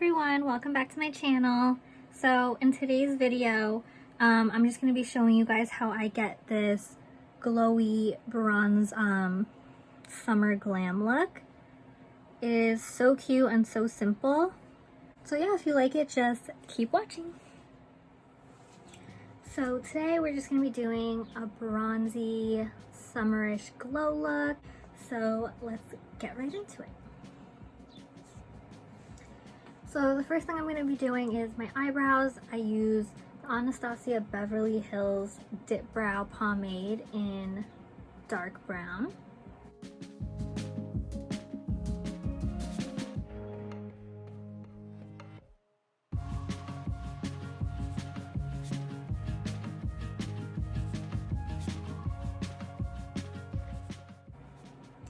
everyone, welcome back to my channel. So in today's video, I'm just going to be showing you guys how I get this glowy bronze summer glam look. It is so cute and so simple. So yeah, if you like it, just keep watching. So today we're just going to be doing a bronzy summerish glow look. So let's get right into it. So the first thing I'm going to be doing is my eyebrows. I use the Anastasia Beverly Hills Dip Brow Pomade in dark brown.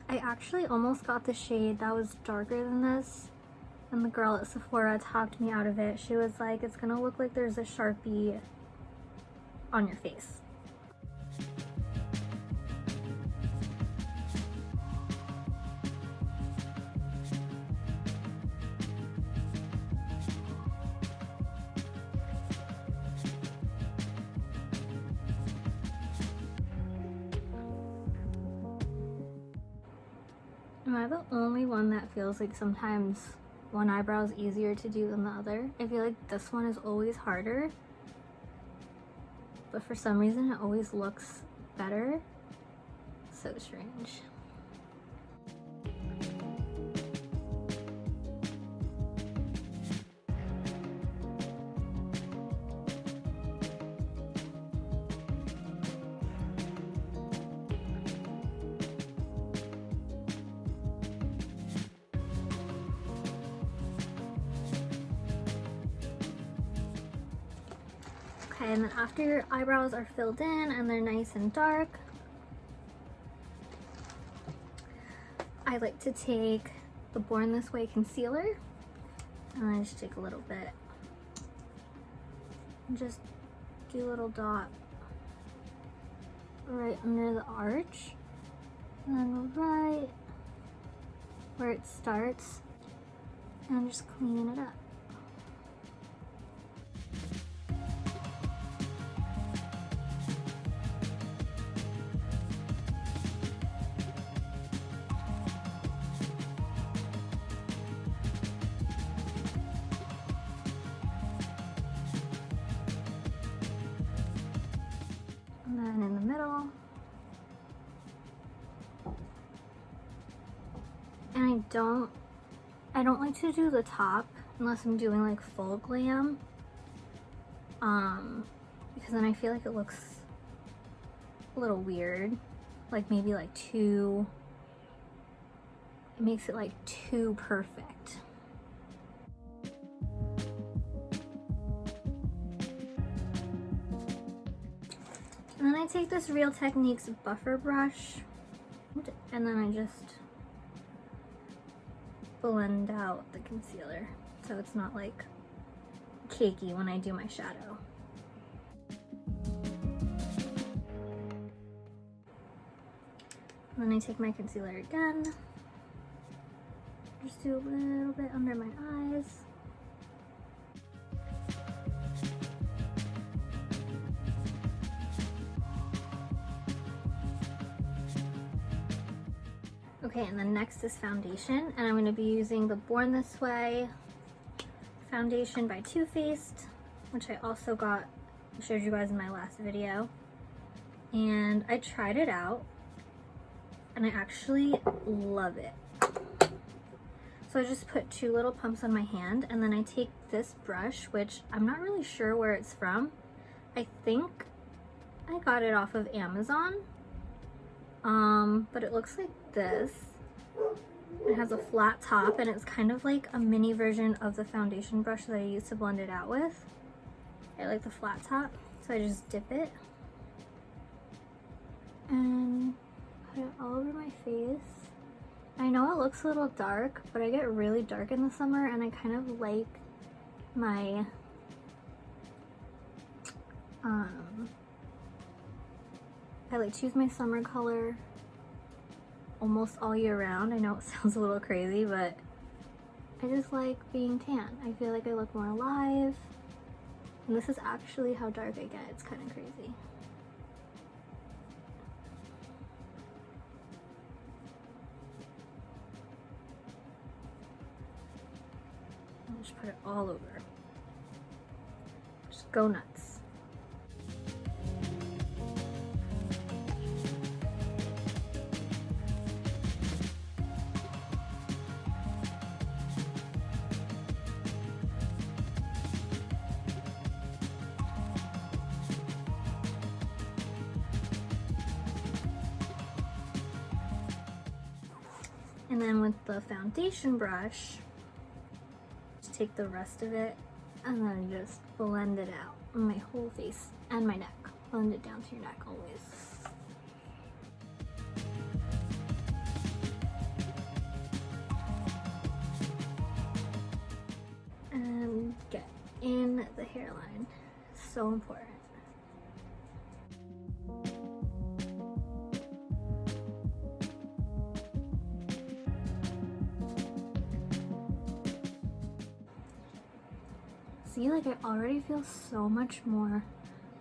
I actually almost got the shade that was darker than this, and the girl at Sephora talked me out of it. She was like, it's gonna look like there's a Sharpie on your face. Am I the only one that feels like sometimes one eyebrow is easier to do than the other? I feel like this one is always harder, but for some reason it always looks better. So strange. Okay, and then after your eyebrows are filled in and they're nice and dark, I like to take the Born This Way concealer, and I just take a little bit and just do a little dot right under the arch, and then right where it starts, and just clean it up. And then in the middle. And I don't like to do the top unless I'm doing like full glam. Because then I feel like it looks a little weird. Like maybe like it makes it like too perfect. And then I take this Real Techniques buffer brush, and then I just blend out the concealer so it's not like cakey when I do my shadow. And then I take my concealer again, just do a little bit under my eyes. Okay, and then next is foundation, and I'm going to be using the Born This Way foundation by Too Faced, which I also showed you guys in my last video. And I tried it out, and I actually love it. So I just put 2 little pumps on my hand, and then I take this brush, which I'm not really sure where it's from. I think I got it off of Amazon. But it looks like this. It has a flat top, and it's kind of like a mini version of the foundation brush that I used to blend it out with. I like the flat top, so I just dip it and put it all over my face. I know it looks a little dark, but I get really dark in the summer, and I kind of like my I like choose my summer color almost all year round. I know it sounds a little crazy, but I just like being tan. I feel like I look more alive. And this is actually how dark I get. It's kind of crazy. I'll just put it all over. Just go nuts. And then with the foundation brush, just take the rest of it and then just blend it out on my whole face and my neck. Blend it down to your neck always. And get in the hairline. So important. See, like I already feel so much more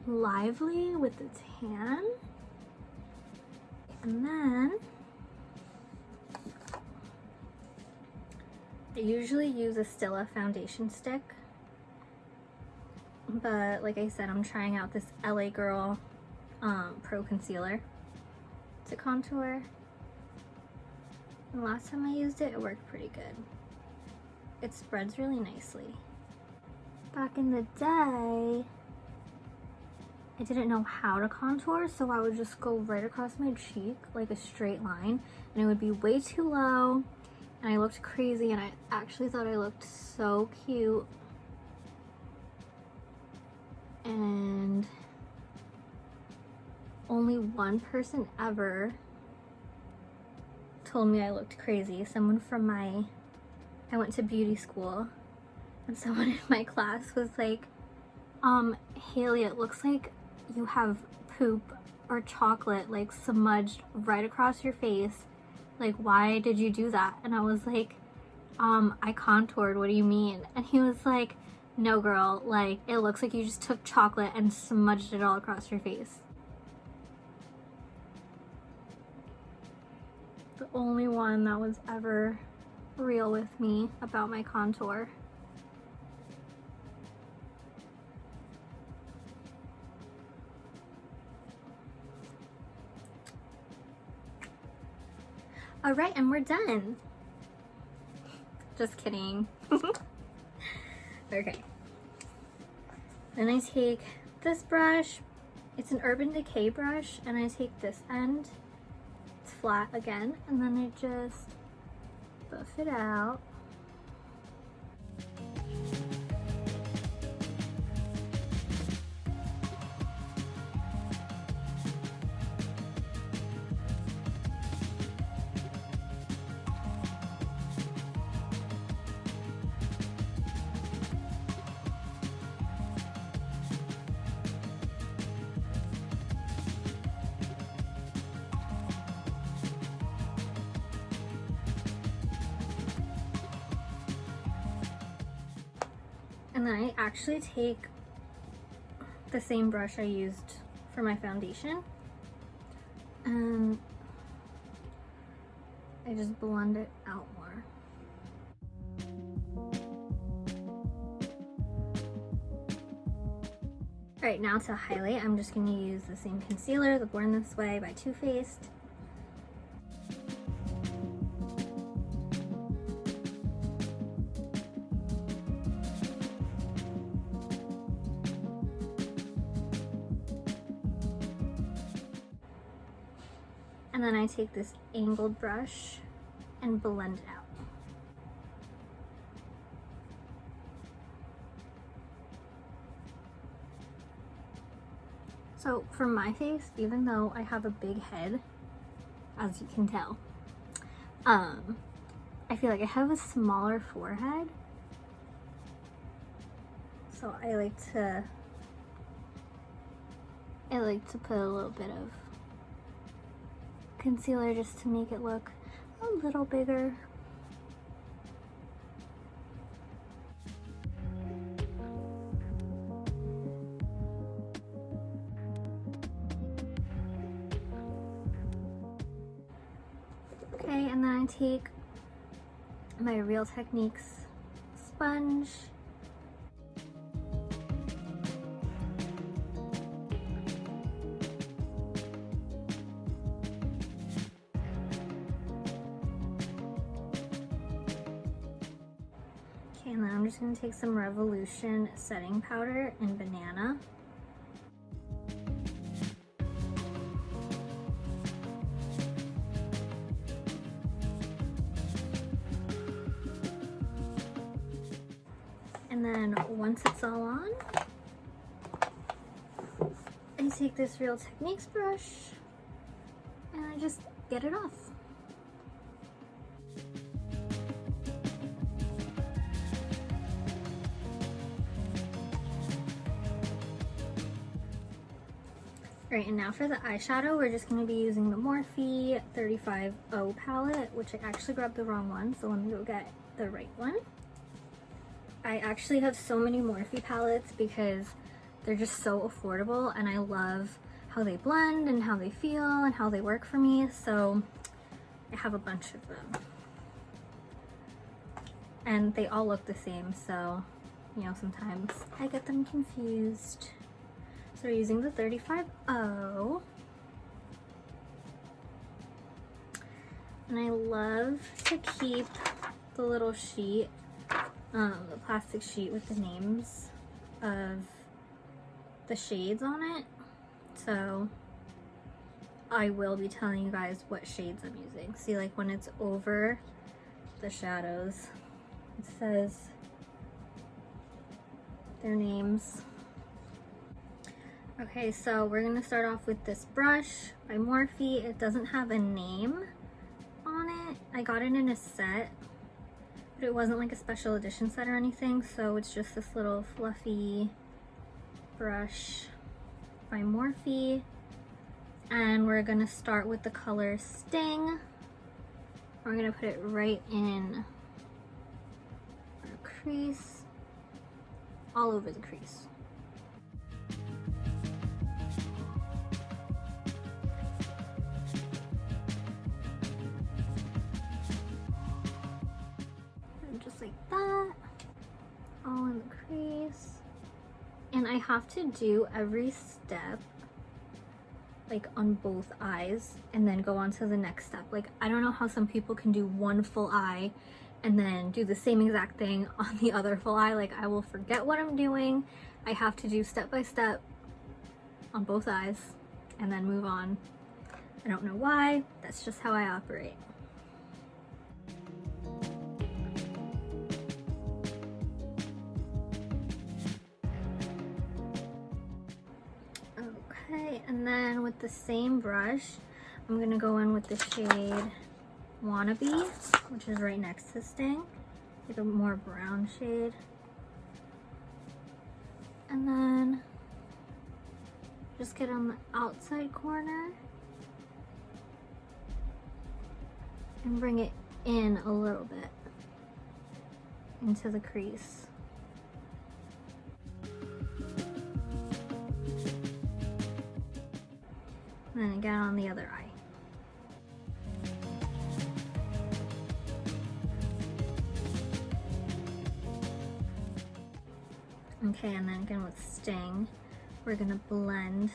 lively with the tan. And then I usually use a Stila foundation stick, but like I said, I'm trying out this LA Girl Pro Concealer to contour. And last time I used it, it worked pretty good. It spreads really nicely. Back in the day, I didn't know how to contour, so I would just go right across my cheek like a straight line, and it would be way too low, and I looked crazy, and I actually thought I looked so cute. And only one person ever told me I looked crazy. Someone from I went to beauty school, and someone in my class was like, Haley, it looks like you have poop or chocolate like smudged right across your face. Like, why did you do that? And I was like, I contoured, what do you mean? And he was like, no girl, like it looks like you just took chocolate and smudged it all across your face. The only one that was ever real with me about my contour. All right, and we're done. Just kidding. Okay. Then I take this brush. It's an Urban Decay brush, and I take this end. It's flat again, and then I just buff it out. And then I actually take the same brush I used for my foundation, and I just blend it out more. Alright, now to highlight, I'm just going to use the same concealer, the Born This Way by Too Faced. And then I take this angled brush and blend it out. So for my face, even though I have a big head, as you can tell, I feel like I have a smaller forehead. So I like to put a little bit of concealer just to make it look a little bigger. gonna take my Real Techniques sponge. Okay, and then I'm just gonna take some Revolution setting powder in Banana. And then once it's all on, I take this Real Techniques brush and I just get it off. Right, and now for the eyeshadow, we're just going to be using the Morphe 35O palette, which I actually grabbed the wrong one, so let me go get the right one. I actually have so many Morphe palettes because they're just so affordable, and I love how they blend and how they feel and how they work for me, so I have a bunch of them. And they all look the same, so, you know, sometimes I get them confused. So we're using the 35O. And I love to keep the little sheet, the plastic sheet with the names of the shades on it. So I will be telling you guys what shades I'm using. See, like when it's over the shadows, it says their names. Okay, so we're gonna start off with this brush by Morphe. It doesn't have a name on it. I got it in a set, but it wasn't like a special edition set or anything, so it's just this little fluffy brush by Morphe. And we're gonna start with the color Sting. We're gonna put it right in our crease, all over the crease. Just like that, all in the crease. And I have to do every step like on both eyes and then go on to the next step. Like, I don't know how some people can do one full eye and then do the same exact thing on the other full eye. Like, I will forget what I'm doing. I have to do step by step on both eyes and then move on. I don't know why, that's just how I operate. Okay, and then with the same brush, I'm gonna go in with the shade Wannabe, which is right next to Sting, like a more brown shade. And then just get on the outside corner and bring it in a little bit into the crease. And then again on the other eye. Okay, and then again with Sting, we're gonna blend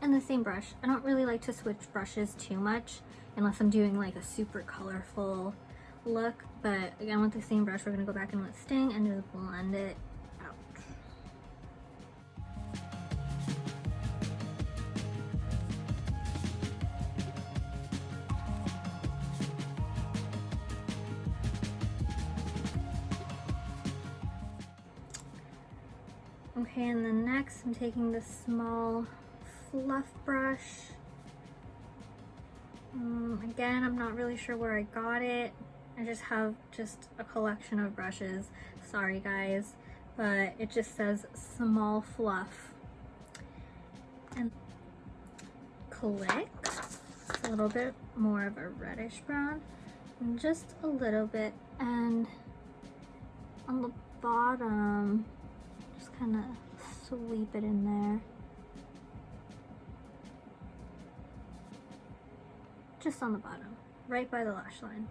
in the same brush. I don't really like to switch brushes too much unless I'm doing like a super colorful look, but again with the same brush, we're gonna go back in with Sting and just blend it out. Okay, and then next I'm taking this small fluff brush. Again, I'm not really sure where I got it. I just have a collection of brushes. Sorry guys, but it just says small fluff. And click, a little bit more of a reddish brown, and just a little bit, and on the bottom, just kind of sweep it in there. Just on the bottom, right by the lash line.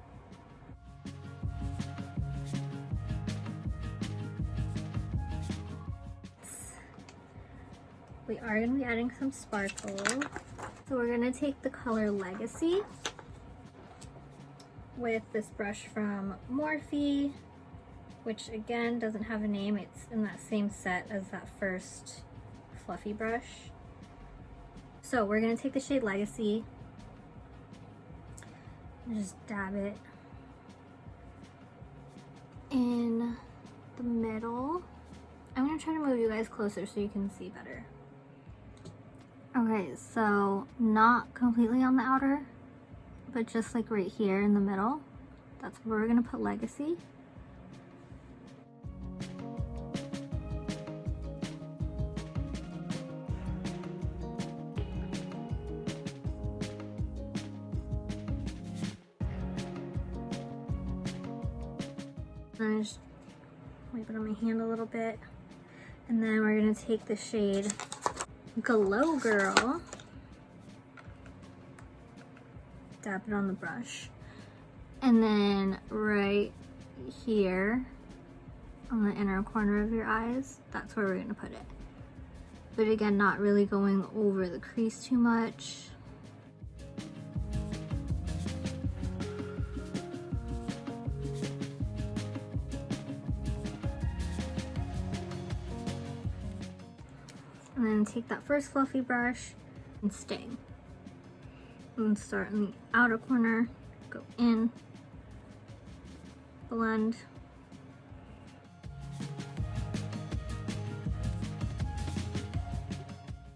we are going to be adding some sparkle. So we're going to take the color Legacy with this brush from Morphe, which again doesn't have a name. It's in that same set as that first fluffy brush. So we're going to take the shade Legacy and just dab it in the middle. I'm going to try to move you guys closer so you can see better. Okay, so not completely on the outer, but just like right here in the middle. That's where we're going to put Legacy. And I just wipe it on my hand a little bit. And then we're going to take the shade Glow Girl, dab it on the brush, and then right here on the inner corner of your eyes, that's where we're going to put it. But again, not really going over the crease too much. And then take that first fluffy brush and sting. And start in the outer corner, go in, blend.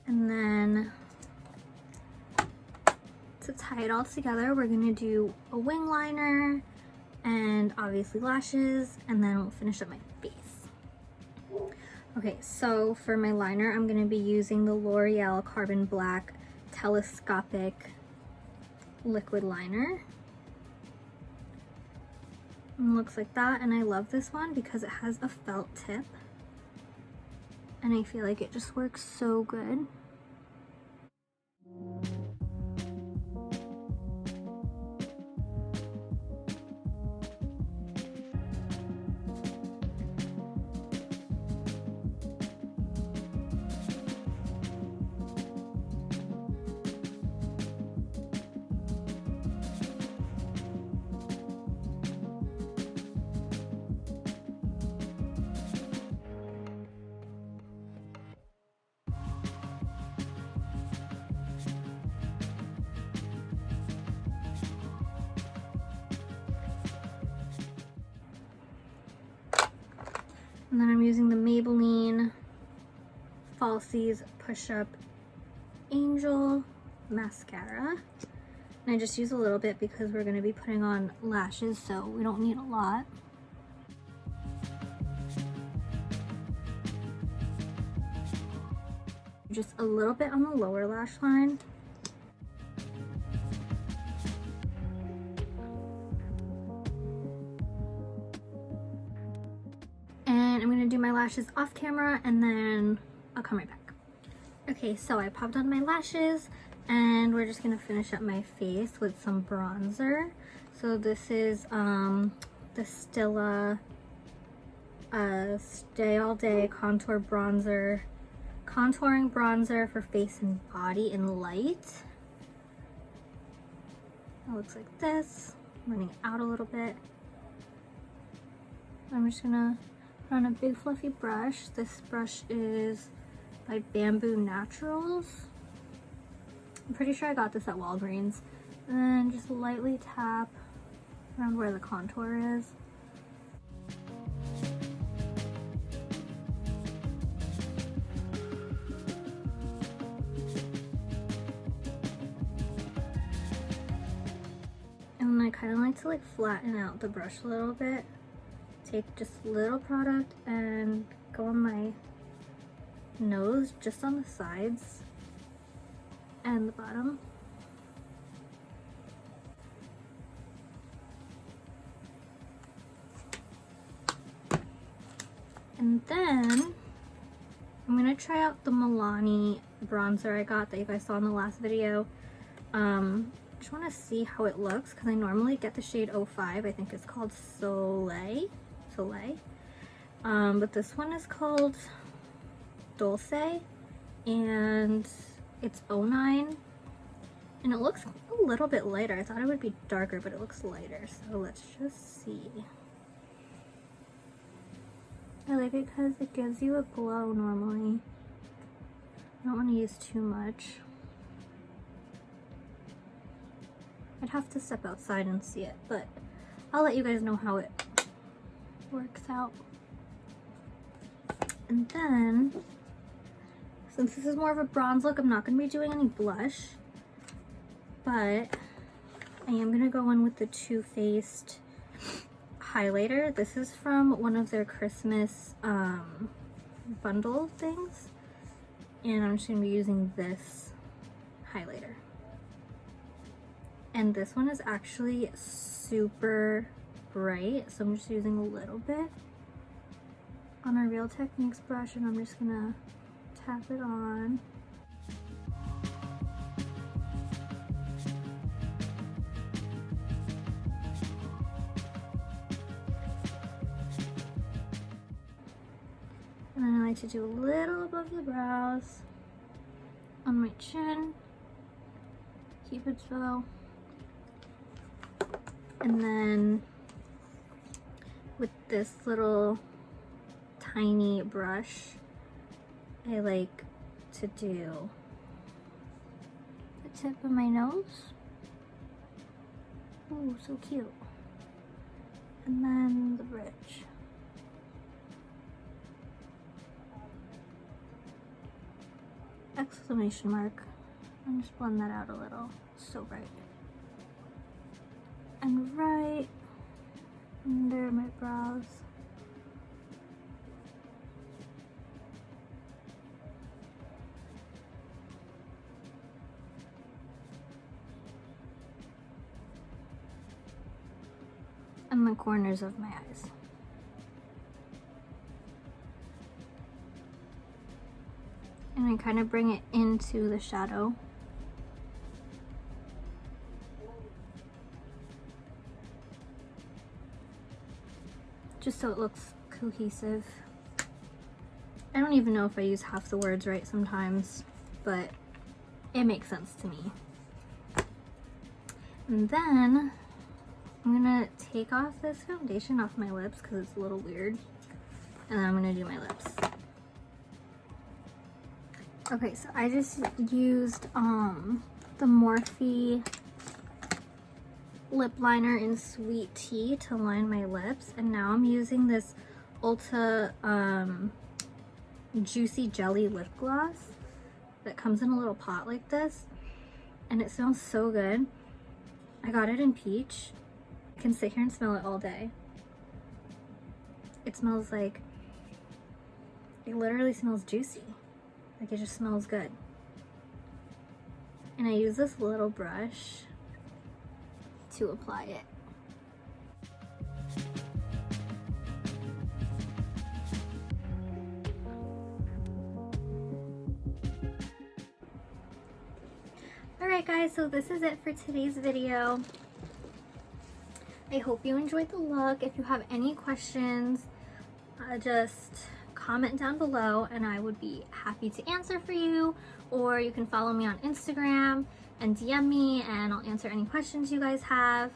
And then to tie it all together, we're gonna do a wing liner and obviously lashes, and then we'll finish up my face. Okay, so for my liner, I'm going to be using the L'Oreal Carbon Black Telescopic Liquid Liner. It looks like that, and I love this one because it has a felt tip. And I feel like it just works so good. And then I'm using the Maybelline Falsies Push Up Angel Mascara. And I just use a little bit because we're going to be putting on lashes, so we don't need a lot. Just a little bit on the lower lash line. And I'm going to do my lashes off camera and then I'll come right back. Okay, so I popped on my lashes and we're just going to finish up my face with some bronzer. So this is the Stila Stay All Day Contour Bronzer. Contouring bronzer for face and body in light. It looks like this. I'm running out a little bit. I'm just going to on a big fluffy brush. This brush is by Bamboo Naturals. I'm pretty sure I got this at Walgreens. And then just lightly tap around where the contour is. And then I kind of like to like flatten out the brush a little bit. Take just a little product and go on my nose, just on the sides and the bottom. And then I'm gonna try out the Milani bronzer I got that you guys saw in the last video. Just want to see how it looks because I normally get the shade 05. I think it's called Soleil. But this one is called Dulce, and it's 09, and it looks a little bit lighter. I thought it would be darker, but it looks lighter, so let's just see. I like it because it gives you a glow normally. I don't want to use too much. I'd have to step outside and see it, but I'll let you guys know how it works out. And then, since this is more of a bronze look, I'm not going to be doing any blush, but I am going to go in with the Too Faced highlighter. This is from one of their Christmas bundle things, and I'm just going to be using this highlighter. And this one is actually super bright, so I'm just using a little bit on a Real Techniques brush, and I'm just gonna tap it on. And then I like to do a little above the brows, on my chin, Cupid's bow. And then with this little tiny brush, I like to do the tip of my nose. Oh, so cute. And then the bridge. Exclamation mark. I'm just blend that out a little. So bright. And right under my brows. And the corners of my eyes. And I kind of bring it into the shadow. Just so it looks cohesive. I don't even know if I use half the words right sometimes, but it makes sense to me. And then I'm gonna take off this foundation off my lips because it's a little weird. And then I'm gonna do my lips. Okay, so I just used the Morphe lip liner in Sweet Tea to line my lips, and now I'm using this Ulta Juicy Jelly lip gloss that comes in a little pot like this, and it smells so good. I got it in peach. I can sit here and smell it all day. It smells like, it literally smells juicy. Like, it just smells good. And I use this little brush to apply it. Alright guys, so this is it for today's video. I hope you enjoyed the look. If you have any questions, just comment down below and I would be happy to answer for you, or you can follow me on Instagram and DM me and I'll answer any questions you guys have.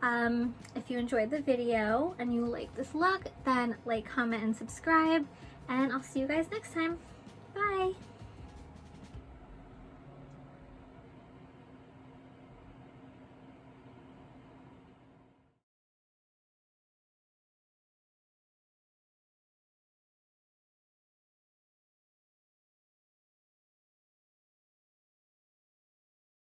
If you enjoyed the video and you like this look, then like, comment, and subscribe, and I'll see you guys next time. Bye!